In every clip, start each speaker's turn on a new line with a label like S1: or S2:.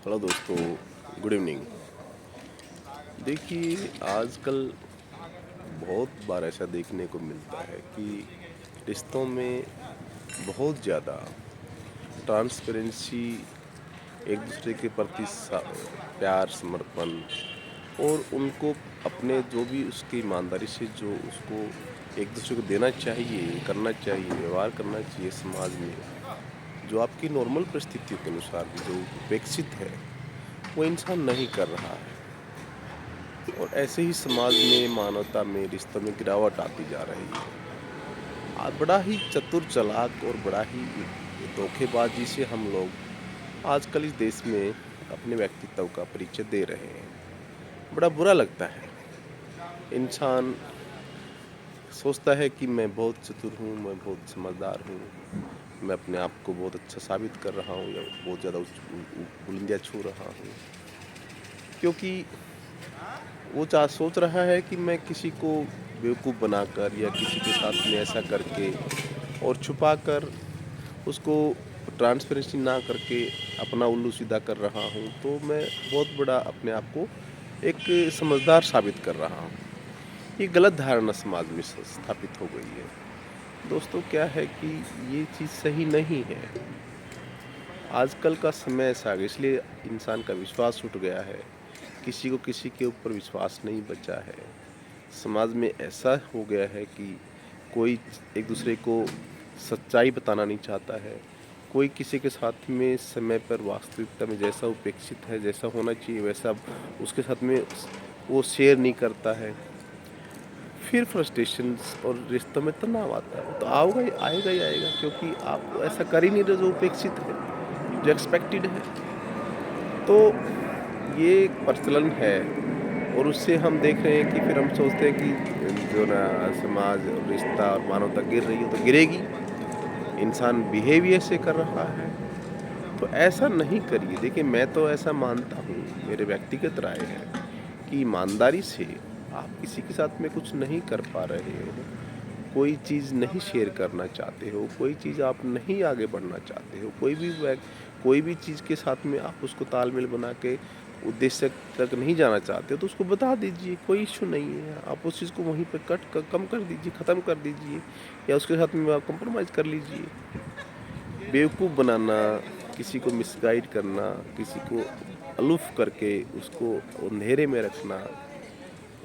S1: Hello दोस्तों, good evening. देखिए, आजकल बहुत बार ऐसा देखने को मिलता है कि रिश्तों में बहुत ज़्यादा ट्रांसपेरेंसी, एक दूसरे के प्रति प्यार, समर्पण और उनको अपने जो भी उसकी ईमानदारी से जो उसको एक दूसरे को देना चाहिए, करना चाहिए, व्यवहार करना चाहिए समाज में, जो आपकी नॉर्मल परिस्थितियों के अनुसार भी जो अपेक्षित है, वो इंसान नहीं कर रहा है। और ऐसे ही समाज में, मानवता में, रिश्तों में गिरावट आती जा रही है। बड़ा ही चतुर चालाक और बड़ा ही धोखेबाजी से हम लोग आजकल इस देश में अपने व्यक्तित्व का परिचय दे रहे हैं। बड़ा बुरा लगता है। इंसान सोचता है कि मैं बहुत चतुर हूँ, मैं बहुत समझदार हूँ, मैं अपने आप को बहुत अच्छा साबित कर रहा हूँ या बहुत ज़्यादा बुलंदियाँ छू रहा हूँ। क्योंकि वो सोच रहा है कि मैं किसी को बेवकूफ़ बनाकर या किसी के साथ में ऐसा करके और छुपाकर उसको ट्रांसपेरेंसी ना करके अपना उल्लू सीधा कर रहा हूँ, तो मैं बहुत बड़ा अपने आप को एक समझदार साबित कर रहा हूँ। ये गलत धारणा समाज में स्थापित हो गई है। दोस्तों, क्या है कि ये चीज़ सही नहीं है। आजकल का समय ऐसा आ गया, इसलिए इंसान का विश्वास उठ गया है। किसी को किसी के ऊपर विश्वास नहीं बचा है। समाज में ऐसा हो गया है कि कोई एक दूसरे को सच्चाई बताना नहीं चाहता है। कोई किसी के साथ में समय पर वास्तविकता में जैसा अपेक्षित है, जैसा होना चाहिए वैसा उसके साथ में वो शेयर नहीं करता है। फिर फ्रस्ट्रेशंस और रिश्तों में तनाव आता है। तो आओगा ही आएगा ही आएगा, क्योंकि आप ऐसा कर ही नहीं रहे जो अपेक्षित है, जो एक्सपेक्टेड है। तो ये एक प्रचलन है और उससे हम देख रहे हैं कि फिर हम सोचते हैं कि जो ना समाज और रिश्ता और मानवता गिर रही है, तो गिरेगी। इंसान बिहेव ही ऐसे कर रहा है, तो ऐसा नहीं करिए। देखिए, मैं तो ऐसा मानता हूँ, मेरे व्यक्तिगत राय है कि ईमानदारी से आप किसी के साथ में कुछ नहीं कर पा रहे हो, कोई चीज़ नहीं शेयर करना चाहते हो, कोई चीज़ आप नहीं आगे बढ़ना चाहते हो, कोई भी चीज़ के साथ में आप उसको तालमेल बना के उद्देश्य तक नहीं जाना चाहते हो, तो उसको बता दीजिए, कोई इश्यू नहीं है। आप उस चीज़ को वहीं पे कम कर दीजिए, ख़त्म कर दीजिए या उसके साथ में आप कॉम्प्रोमाइज़ कर लीजिए। बेवकूफ़ बनाना, किसी को मिसगाइड करना, किसी को अलूफ़ करके उसको अंधेरे में रखना,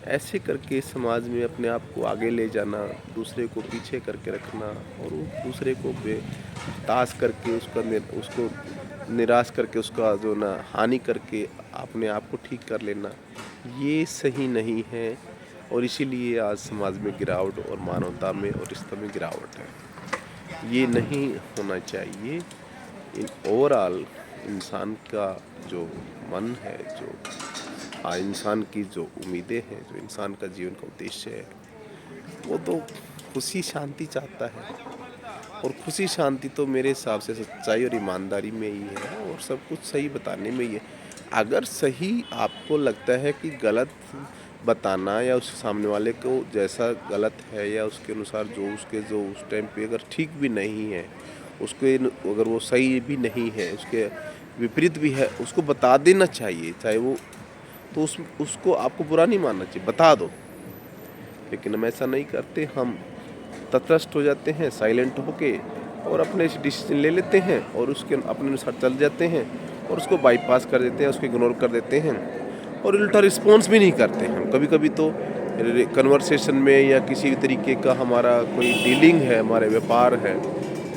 S1: ऐसे करके समाज में अपने आप को आगे ले जाना, दूसरे को पीछे करके रखना और वो दूसरे को बेताश करके उसको निराश करके उसका जो ना हानि करके अपने आप को ठीक कर लेना, ये सही नहीं है। और इसीलिए आज समाज में गिरावट और मानवता में और रिश्तों में गिरावट है। ये नहीं होना चाहिए। इन ओवरऑल इंसान का जो मन है, जो इंसान की जो उम्मीदें हैं, जो इंसान का जीवन का उद्देश्य है, वो तो खुशी शांति चाहता है। और खुशी शांति तो मेरे हिसाब से सच्चाई और ईमानदारी में ही है और सब कुछ सही बताने में ही है। अगर सही आपको लगता है कि गलत बताना या उस सामने वाले को जैसा गलत है या उसके अनुसार जो उस टाइम पे अगर ठीक भी नहीं है, अगर वो सही भी नहीं है, उसके विपरीत भी है, उसको बता देना चाहिए। चाहे वो तो उसको आपको बुरा नहीं मानना चाहिए, बता दो। लेकिन हम ऐसा नहीं करते, हम तटस्थ हो जाते हैं साइलेंट होके और अपने डिसीजन ले लेते हैं और उसके अपने अनुसार चल जाते हैं और उसको बाईपास कर देते हैं, उसको इग्नोर कर देते हैं और उल्टा रिस्पॉन्स भी नहीं करते हैं। कभी-कभी तो कन्वर्सेशन में या किसी भी तरीके का हमारा कोई डीलिंग है, हमारे व्यापार है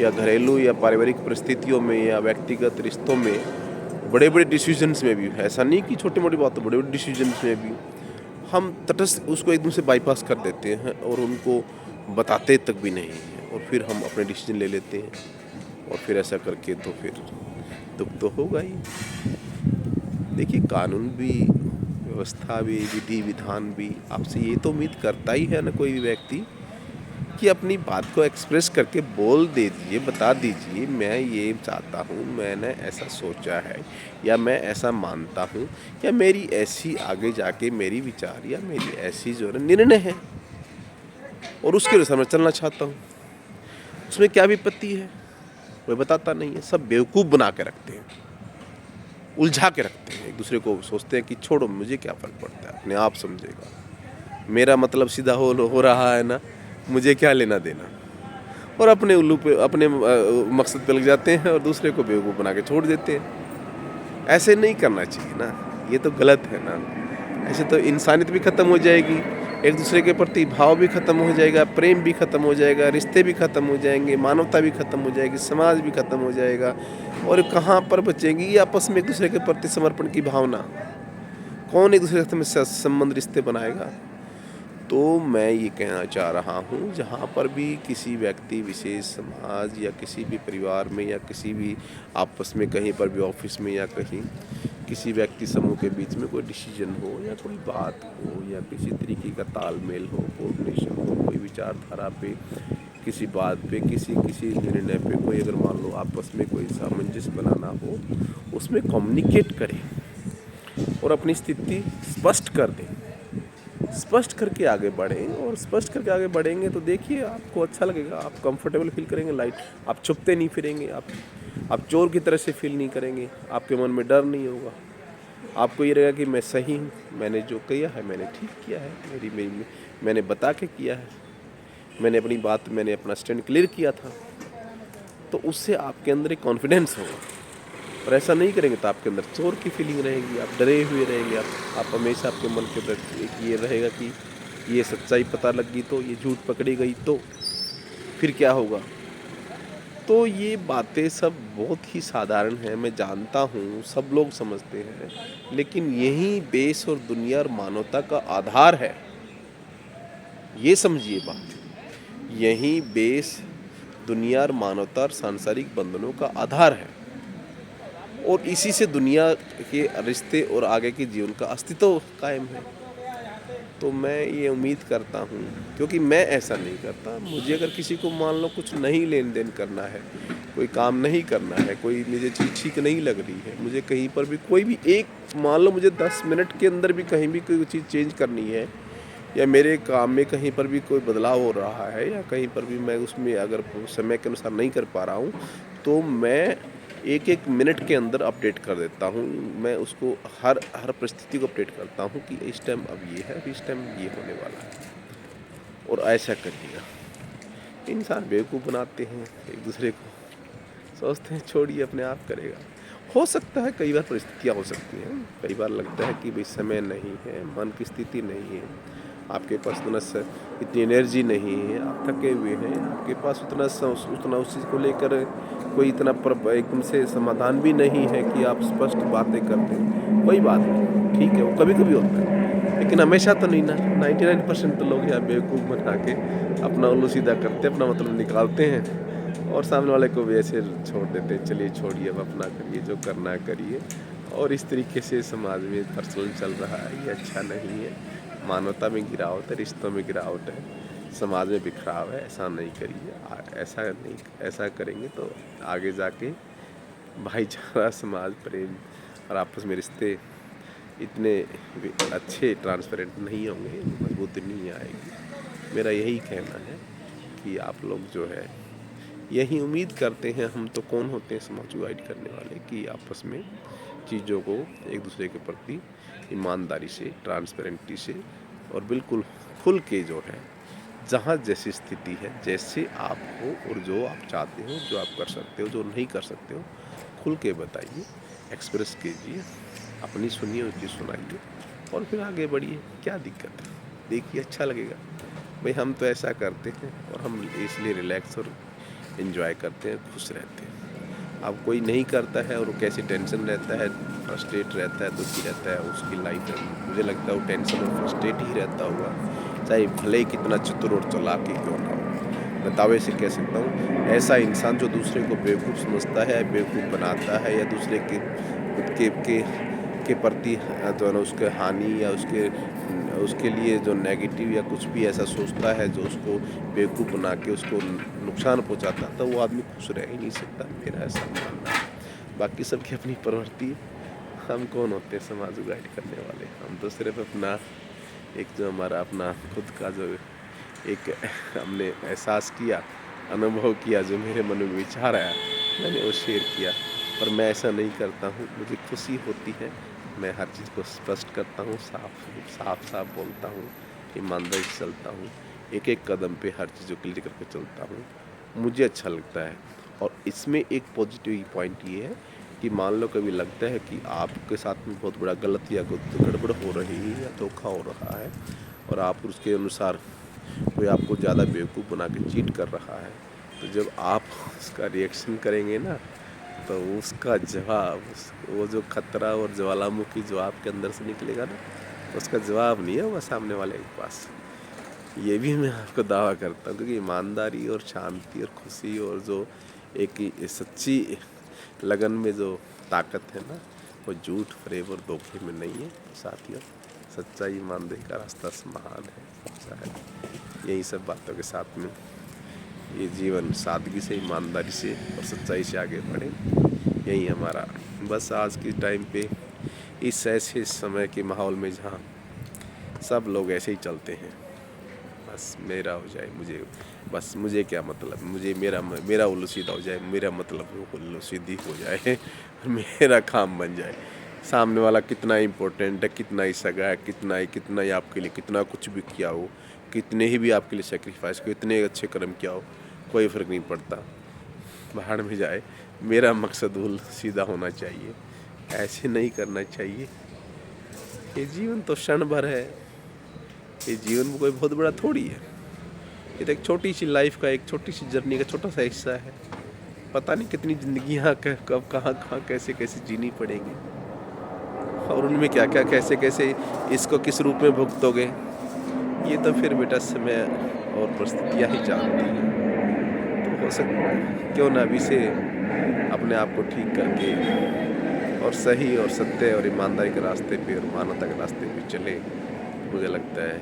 S1: या घरेलू या पारिवारिक परिस्थितियों में या व्यक्तिगत रिश्तों में, बड़े-बड़े डिसीजंस में भी, ऐसा नहीं कि छोटी-मोटी बातों, बड़े-बड़े डिसीजंस में भी हम तटस्थ उसको एकदम से बाईपास कर देते हैं और उनको बताते तक भी नहीं हैं और फिर हम अपने डिसीजन ले लेते हैं और फिर ऐसा करके तो फिर दुख तो होगा ही। देखिए, कानून भी, व्यवस्था भी, विधि विधान भी आपसे ये तो उम्मीद करता ही है ना कोई भी व्यक्ति कि अपनी बात को एक्सप्रेस करके बोल दीजिए, बता दीजिए, मैं ये चाहता हूँ, मैंने ऐसा सोचा है या मैं ऐसा मानता हूँ या मेरी ऐसी आगे जाके मेरी विचार या मेरी ऐसी जो है निर्णय है और उसके अनुसार मैं चलना चाहता हूँ। उसमें क्या विपत्ति है? कोई बताता नहीं है, सब बेवकूफ़ बना के रखते हैं। उलझा के रखते हैं, एक दूसरे को सोचते हैं कि छोड़ो मुझे क्या फ़र्क पड़ता है, अपने आप समझेगा, मेरा मतलब सीधा हो रहा है ना, मुझे क्या लेना देना। और अपने उल्लू पे अपने मकसद पे लग जाते हैं और दूसरे को बेवकूफ़ बना के छोड़ देते हैं। ऐसे नहीं करना चाहिए ना, ये तो गलत है ना। ऐसे तो इंसानियत भी ख़त्म हो जाएगी, एक दूसरे के प्रति भाव भी ख़त्म हो जाएगा, प्रेम भी ख़त्म हो जाएगा, रिश्ते भी ख़त्म हो जाएंगे, मानवता भी ख़त्म हो जाएगी, समाज भी ख़त्म हो जाएगा। और कहाँ पर बचेंगी ये आपस में एक दूसरे के प्रति समर्पण की भावना। कौन एक दूसरे के साथ संबंध रिश्ते बनाएगा। तो मैं ये कहना चाह रहा हूँ, जहाँ पर भी किसी व्यक्ति विशेष, समाज या किसी भी परिवार में या किसी भी आपस में कहीं पर भी ऑफिस में या कहीं किसी व्यक्ति समूह के बीच में कोई डिसीजन हो या कोई बात हो या किसी तरीके का तालमेल हो, कोऑर्डिनेशन हो, कोई विचारधारा पे, किसी बात पे, किसी किसी निर्णय पे, कोई अगर मान लो आपस में कोई सामंजस्य बनाना हो, उसमें कम्युनिकेट करें और अपनी स्थिति स्पष्ट कर दें, स्पष्ट करके आगे बढ़ें। और स्पष्ट करके आगे बढ़ेंगे तो देखिए आपको अच्छा लगेगा, आप कंफर्टेबल फील करेंगे, लाइट, आप छुपते नहीं फिरेंगे, आप चोर की तरह से फील नहीं करेंगे, आपके मन में डर नहीं होगा, आपको ये रहेगा कि मैं सही हूँ, मैंने जो किया है मैंने ठीक किया है, मैंने बता के किया है, मैंने अपना स्टैंड क्लियर किया था। तो उससे आपके अंदर एक कॉन्फिडेंस होगा। और ऐसा नहीं करेंगे तो आपके अंदर चोर की फीलिंग रहेगी, आप डरे हुए रहेंगे, आप हमेशा आपके मन के अंदर एक ये रहेगा कि ये सच्चाई पता लग गई तो, ये झूठ पकड़ी गई तो फिर क्या होगा। तो ये बातें सब बहुत ही साधारण हैं, मैं जानता हूँ सब लोग समझते हैं, लेकिन यही देश और दुनिया और मानवता का आधार है। ये समझिए बात, यही देश, दुनिया और मानवता और सांसारिक बंधनों का आधार है और इसी से दुनिया के रिश्ते और आगे के जीवन का अस्तित्व कायम है। तो मैं ये उम्मीद करता हूँ, क्योंकि मैं ऐसा नहीं करता, मुझे अगर किसी को मान लो कुछ नहीं लेन देन करना है, कोई काम नहीं करना है, कोई मुझे चीज़ ठीक नहीं लग रही है, मुझे कहीं पर भी कोई भी एक मान लो मुझे 10 मिनट के अंदर भी कहीं भी कोई चीज़ चेंज करनी है या मेरे काम में कहीं पर भी कोई बदलाव हो रहा है या कहीं पर भी मैं उसमें अगर समय के अनुसार नहीं कर पा रहा हूँ, तो मैं एक मिनट के अंदर अपडेट कर देता हूँ। मैं उसको हर परिस्थिति को अपडेट करता हूँ कि इस टाइम अब ये है, इस टाइम ये होने वाला है और ऐसा करिएगा। इंसान बेवकूफ़ बनाते हैं एक दूसरे को, सोचते हैं छोड़िए अपने आप करेगा। हो सकता है कई बार परिस्थितियाँ हो सकती हैं, कई बार लगता है कि भाई समय नहीं है, मन की स्थिति नहीं है, आपके पास इतनी एनर्जी नहीं है, आप थके हुए हैं, आपके पास उतना उस चीज़ को लेकर कोई इतना एकदम से समाधान भी नहीं है कि आप स्पष्ट बातें कर दें। कोई बात नहीं, ठीक है, वो कभी-कभी होता है, लेकिन हमेशा तो नहीं ना। 99% तो लोग यहाँ बेवकूफ़ बना के अपना उल्लू सीधा करते हैं, अपना मतलब निकालते हैं और सामने वाले को भी ऐसे छोड़ देते हैं, चलिए छोड़िए अब अपना करिए, जो करना है करिए। और इस तरीके से समाज में प्रचलन चल रहा है, ये अच्छा नहीं है। मानवता में गिरावट है, रिश्तों में गिरावट है, समाज में बिखराव है, ऐसा नहीं करिए। ऐसा करेंगे तो आगे जाके भाईचारा, समाज, प्रेम और आपस में रिश्ते इतने अच्छे ट्रांसपेरेंट नहीं होंगे, मजबूती नहीं आएगी। मेरा यही कहना है कि आप लोग जो है यही उम्मीद करते हैं, हम तो कौन होते हैं समाज को गाइड करने वाले, कि आपस में चीज़ों को एक दूसरे के प्रति ईमानदारी से, ट्रांसपेरेंटी से और बिल्कुल खुल के जो है, जहाँ जैसी स्थिति है, जैसे आप हो और जो आप चाहते हो, जो आप कर सकते हो, जो नहीं कर सकते हो, खुल के बताइए, एक्सप्रेस कीजिए, अपनी सुनिए, उनकी सुनाइए और फिर आगे बढ़िए। क्या दिक्कत है? देखिए अच्छा लगेगा। भाई हम तो ऐसा करते हैं और हम इसलिए रिलैक्स और एंजॉय करते हैं, खुश रहते हैं। अब कोई नहीं करता है और वो कैसे टेंशन रहता है, फ्रस्ट्रेट रहता है, दुखी रहता है, उसकी लाइफ है, मुझे लगता है वो टेंशन और फ्रस्ट्रेट ही रहता होगा, चाहे भले ही कितना चतुर और चालाक ही क्यों ना हो। मैं दावे से कह सकता हूँ, ऐसा इंसान जो दूसरे को बेवकूफ़ समझता है, बेवकूफ़ बनाता है या दूसरे के प्रति जो है ना उसके हानि या उसके लिए जो नेगेटिव या कुछ भी ऐसा सोचता है जो उसको बेवकूफ़ बना के उसको नुकसान पहुंचाता, तो वो आदमी खुश रह ही नहीं सकता, मेरा ऐसा मानना है। बाकी सबकी अपनी प्रवृत्ति, हम कौन होते हैं समाज को गाइड करने वाले। हम तो सिर्फ अपना एक जो हमारा अपना खुद का जो एक हमने एहसास किया, अनुभव किया, जो मेरे मन में विचार आया, मैंने वो शेयर किया पर मैं ऐसा नहीं करता हूँ। मुझे खुशी होती है, मैं हर चीज़ को स्पष्ट करता हूँ, साफ-साफ बोलता हूँ, ईमानदारी से चलता हूँ, एक-एक कदम पे हर चीज़ को क्लियर करके चलता हूँ। मुझे अच्छा लगता है और इसमें एक पॉजिटिव पॉइंट ये है कि मान लो कभी लगता है कि आपके साथ में बहुत बड़ा गलत या कुछ गड़बड़ हो रही है या धोखा हो रहा है और आप उसके अनुसार कोई आपको ज़्यादा बेवकूफ़ बना के चीट कर रहा है, तो जब आप उसका रिएक्शन करेंगे ना, तो उसका जवाब वो जो खतरा और ज्वालामुखी जो आपके अंदर से निकलेगा ना, उसका जवाब नहीं है वो सामने वाले के पास। ये भी मैं आपको दावा करता हूँ, क्योंकि ईमानदारी और शांति और खुशी और जो एक ये सच्ची लगन में जो ताकत है ना, वो झूठ, फरेब और धोखे में नहीं है साथियों। सच्चाई ईमानदारी का रास्ता महान है, अच्छा है। यही सब बातों के साथ में ये जीवन सादगी से, ईमानदारी से और सच्चाई से आगे बढ़े, यही हमारा बस आज के टाइम पे इस ऐसे समय के माहौल में जहाँ सब लोग ऐसे ही चलते हैं, बस मेरा हो जाए, मुझे क्या मतलब, मुझे मेरा उल्लू सीधा हो जाए, मेरा मतलब उल्लू सीधी हो जाए मेरा काम बन जाए। सामने वाला कितना इम्पोर्टेंट है, कितना ही सगा है, कितना ही आपके लिए कितना कुछ भी किया हो, कितने ही भी आपके लिए सेक्रीफाइस को, इतने अच्छे कर्म किया हो, कोई फ़र्क नहीं पड़ता, भाड़ में जाए। मेरा मकसद उल्लू सीधा होना चाहिए, ऐसे नहीं करना चाहिए। ये जीवन तो क्षण भर है, ये जीवन में कोई बहुत बड़ा थोड़ी है। ये तो एक छोटी सी लाइफ का, एक छोटी सी जर्नी का छोटा सा हिस्सा है। पता नहीं कितनी ज़िंदगियाँ कब कहाँ कैसे कैसे जीनी पड़ेंगी और उनमें क्या क्या कैसे कैसे इसको किस रूप में भुगतोगे, ये तो फिर बेटा समय और परिस्थितियाँ ही जानती हैं। तो हो सकता क्यों ना अभी से अपने आप को ठीक करके और सही और सत्य और ईमानदारी के रास्ते पे और मानवता के रास्ते पे चले। मुझे लगता है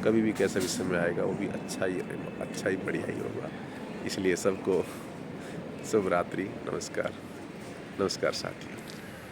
S1: कभी भी कैसा भी समय आएगा वो भी अच्छा ही बढ़िया ही होगा। इसलिए सबको शुभ रात्रि, नमस्कार साथियों।